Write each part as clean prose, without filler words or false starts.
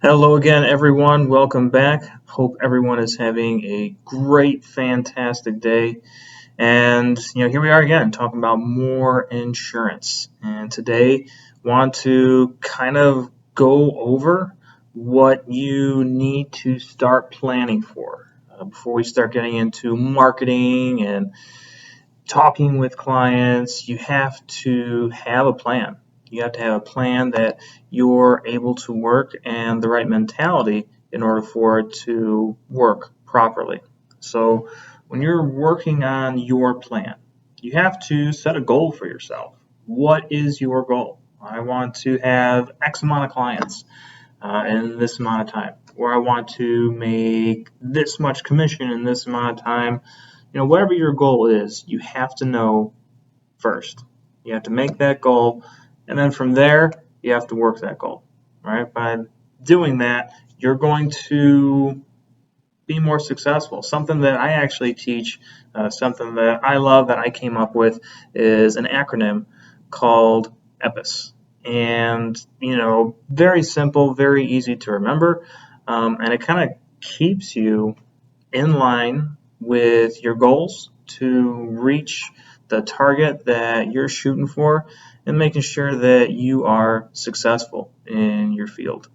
Hello again, everyone. Welcome back. Hope everyone is having a great, fantastic day. And here we are again talking about more insurance. And today, want to kind of go over what you need to start planning for before we start getting into marketing and talking with clients. You have to have a plan. You have to have a plan that you're able to work and the right mentality in order for it to work properly. So when you're working on your plan, you have to set a goal for yourself. What is your goal? I want to have X amount of clients in this amount of time, or I want to make this much commission in this amount of time. Whatever your goal is, you have to know first. You have to make that goal, and then from there, you have to work that goal, right? By doing that, you're going to be more successful. Something that I actually teach, something that I love that I came up with is an acronym called EPIS. And, very simple, very easy to remember, and it kind of keeps you in line with your goals to reach the target that you're shooting for and making sure that you are successful in your field.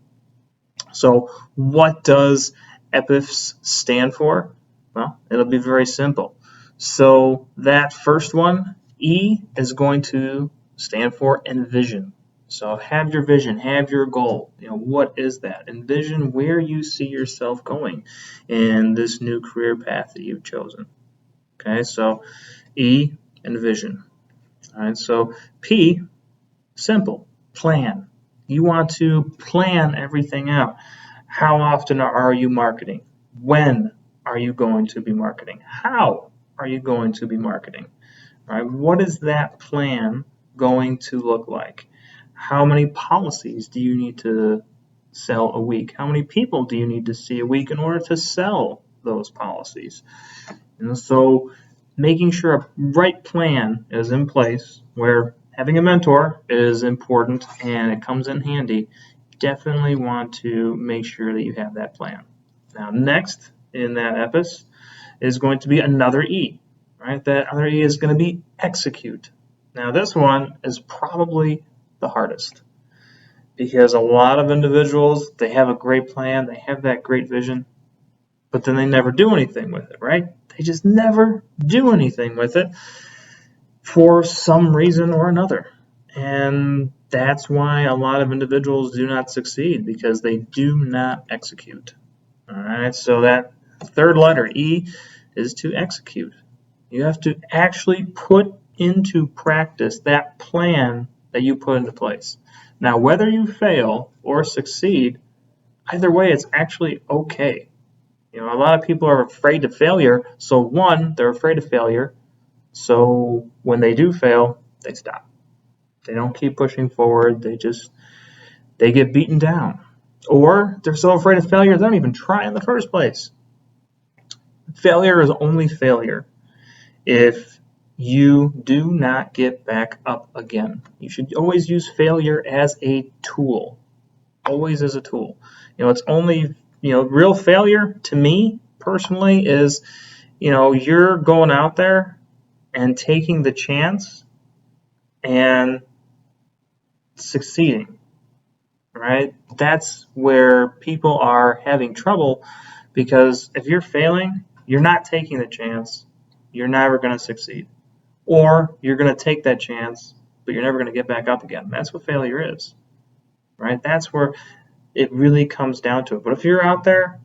So what does EPIFS stand for? Well, it'll be very simple. So that first one, E, is going to stand for Envision. So have your vision, have your goal. What is that? Envision where you see yourself going in this new career path that you've chosen. Okay, so E, envision. All right, so P, simple, plan. You want to plan everything out. How often are you marketing? When are you going to be marketing? How are you going to be marketing? All right, what is that plan going to look like? How many policies do you need to sell a week? How many people do you need to see a week in order to sell those policies? And so making sure a right plan is in place, where having a mentor is important and it comes in handy, definitely want to make sure that you have that plan. Now, next in that EPIS is going to be another E, right? That other E is going to be execute. Now, this one is probably the hardest because a lot of individuals, they have a great plan, they have that great vision, but then they never do anything with it, right? They just never do anything with it for some reason or another. And that's why a lot of individuals do not succeed, because they do not execute. All right, so that third letter, E, is to execute. You have to actually put into practice that plan that you put into place. Now, whether you fail or succeed, either way, it's actually okay. A lot of people are afraid of failure. So one, they're afraid of failure. So when they do fail, they stop. They don't keep pushing forward. They get beaten down. Or they're so afraid of failure, they don't even try in the first place. Failure is only failure if you do not get back up again. You should always use failure as a tool. Always as a tool. It's only, real failure to me personally is, you're going out there and taking the chance and succeeding, right? That's where people are having trouble, because if you're failing, you're not taking the chance, you're never going to succeed. Or you're going to take that chance, but you're never going to get back up again. That's what failure is, right? That's where it really comes down to it. But if you're out there,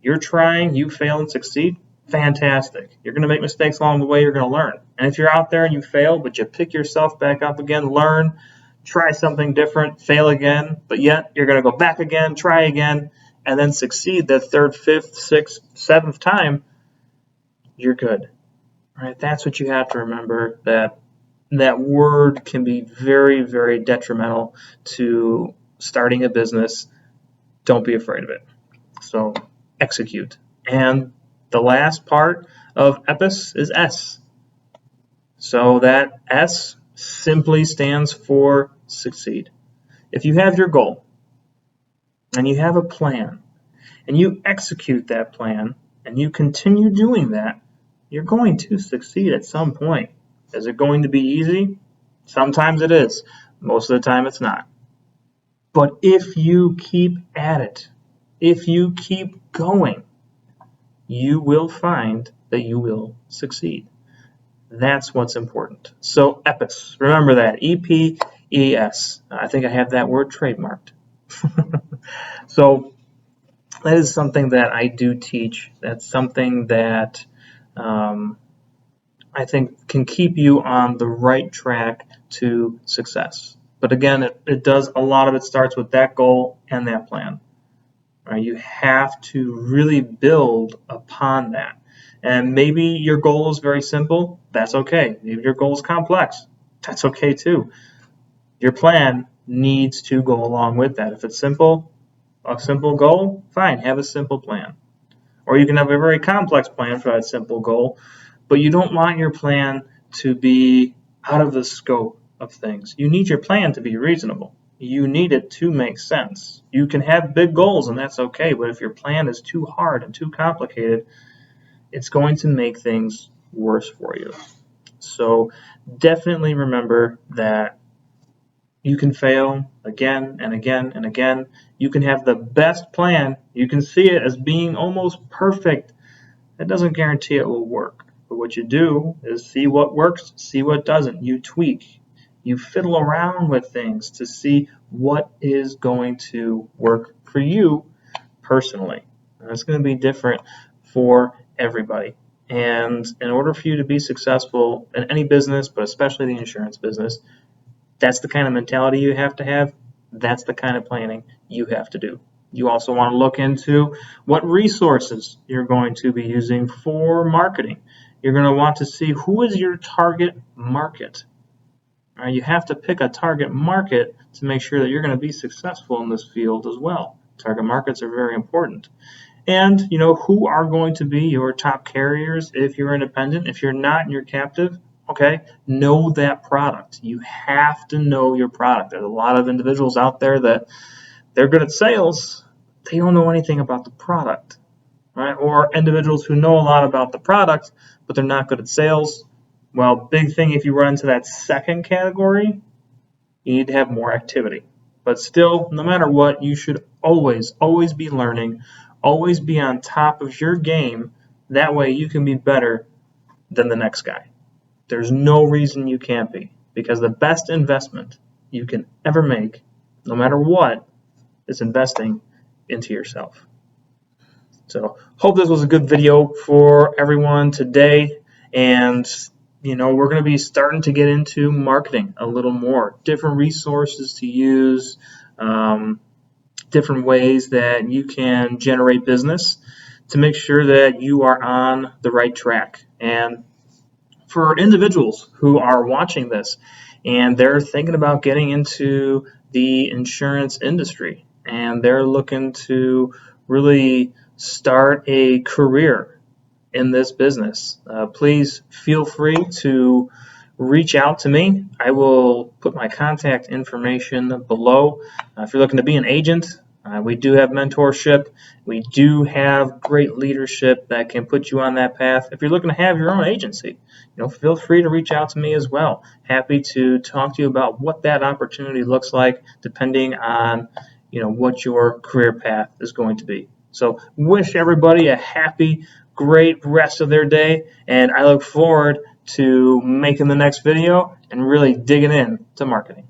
you're trying, you fail and succeed, fantastic. You're going to make mistakes along the way, you're going to learn. And if you're out there and you fail, but you pick yourself back up again, learn, try something different, fail again, but yet you're going to go back again, try again, and then succeed that third, fifth, sixth, seventh time, you're good. Right? That's what you have to remember, that word can be very, very detrimental to starting a business. Don't be afraid of it. So execute. And the last part of EPIS is S. So that S simply stands for succeed. If you have your goal, and you have a plan, and you execute that plan, and you continue doing that, you're going to succeed at some point. Is it going to be easy? Sometimes it is. Most of the time it's not. But if you keep at it, if you keep going, you will find that you will succeed. That's what's important. So EPIS, remember that, EPES. I think I have that word trademarked. So that is something that I do teach. That's something that I think can keep you on the right track to success. But again, a lot of it starts with that goal and that plan. Right? You have to really build upon that. And maybe your goal is very simple. That's okay. Maybe your goal is complex. That's okay too. Your plan needs to go along with that. If it's simple, a simple goal, fine, have a simple plan. Or you can have a very complex plan for that simple goal, but you don't want your plan to be out of the scope of things. You need your plan to be reasonable. You need it to make sense. You can have big goals, and that's okay, but if your plan is too hard and too complicated, it's going to make things worse for you. So definitely remember that you can fail again and again and again. You can have the best plan. You can see it as being almost perfect. That doesn't guarantee it will work. But what you do is see what works, see what doesn't. You tweak. You fiddle around with things to see what is going to work for you personally. And it's going to be different for everybody. And in order for you to be successful in any business, but especially the insurance business, that's the kind of mentality you have to have. That's the kind of planning you have to do. You also want to look into what resources you're going to be using for marketing. You're going to want to see who is your target market. You have to pick a target market to make sure that you're going to be successful in this field as well. Target markets are very important. And, who are going to be your top carriers if you're independent? If you're not and you're captive, okay, know that product. You have to know your product. There's a lot of individuals out there that they're good at sales. They don't know anything about the product, right? Or individuals who know a lot about the product, but they're not good at sales. Well, big thing if you run into that second category, you need to have more activity. But still, no matter what, you should always be learning, always be on top of your game. That way you can be better than the next guy. There's no reason you can't be, because the best investment you can ever make, no matter what, is investing into yourself. So hope this was a good video for everyone today. And we're going to be starting to get into marketing a little more, different resources to use, different ways that you can generate business to make sure that you are on the right track. And for individuals who are watching this and they're thinking about getting into the insurance industry and they're looking to really start a career in this business, please feel free to reach out to me. I will put my contact information below. If you're looking to be an agent, we do have mentorship. We do have great leadership that can put you on that path. If you're looking to have your own agency, feel free to reach out to me as well. Happy to talk to you about what that opportunity looks like, depending on what your career path is going to be. So wish everybody a happy, great rest of their day, and I look forward to making the next video and really digging in to marketing.